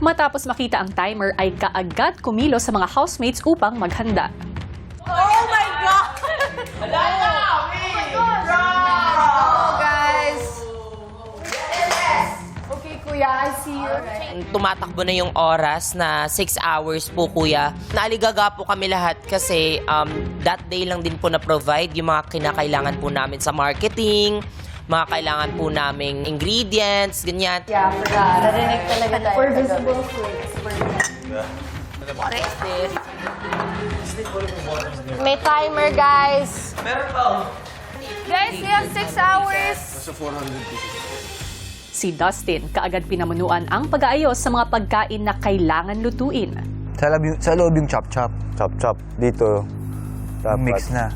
Matapos makita ang timer ay kaagad kumilos sa mga housemates upang maghanda. Oh my God! Guys! Okay, Kuya, I see you. Tumatakbo na yung oras na 6 hours po, Kuya. Naaligaga po kami lahat kasi that day lang din po na-provide yung mga kinakailangan po namin sa marketing, mga kailangan po naming ingredients, ganyan. Yeah, forgot. Narinig talaga tayo. For visible foods. What is this? May timer, guys. Guys, we have 6 hours. Si Dustin kaagad pinamunuan ang pag-aayos sa mga pagkain na kailangan lutuin. Sa loob yung chop-chop. Chop-chop. Dito. Dapat. Mix na.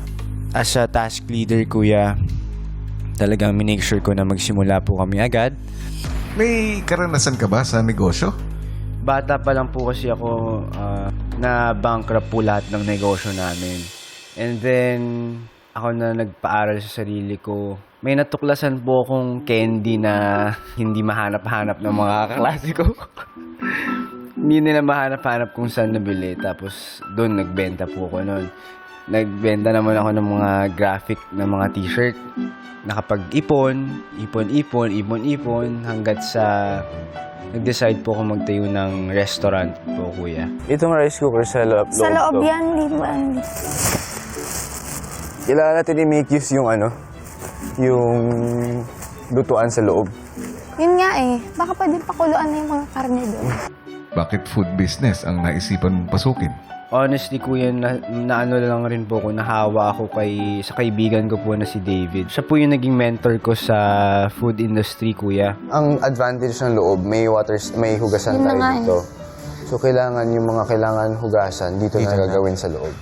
As a task leader, Kuya, talagang minake sure ko na magsimula po kami agad. May karanasan ka ba sa negosyo? Bata pa lang po kasi ako na bankrupt po lahat ng negosyo namin. And then, ako na nagpaaral sa sarili ko. May natuklasan po akong candy na hindi mahanap-hanap ng mga kaklase ko. Hindi nila mahanap-hanap kung saan nabili. Tapos, doon nagbenta po ako noon. Nagbenta naman ako ng mga graphic ng mga t-shirt. Nakapag-ipon, ipon, hanggat sa nag-decide po ako magtayo ng restaurant po, Kuya. Itong rice cooker sa loob. Sa loob to. yan, di ba? Kailangan natin i-make use yung yung lutuan sa loob. Yun nga eh. Baka pwede pakuluan na yung mga karne doon. Bakit food business ang naisipan mong pasukin? Honestly, Kuya, naano lang rin po ako, nahawa ako sa kaibigan ko po na si David. Siya po yung naging mentor ko sa food industry, Kuya. Ang advantage ng loob, may hugasan Yun na tayo nga eh. dito. So, kailangan yung mga kailangan hugasan, dito na gagawin sa loob.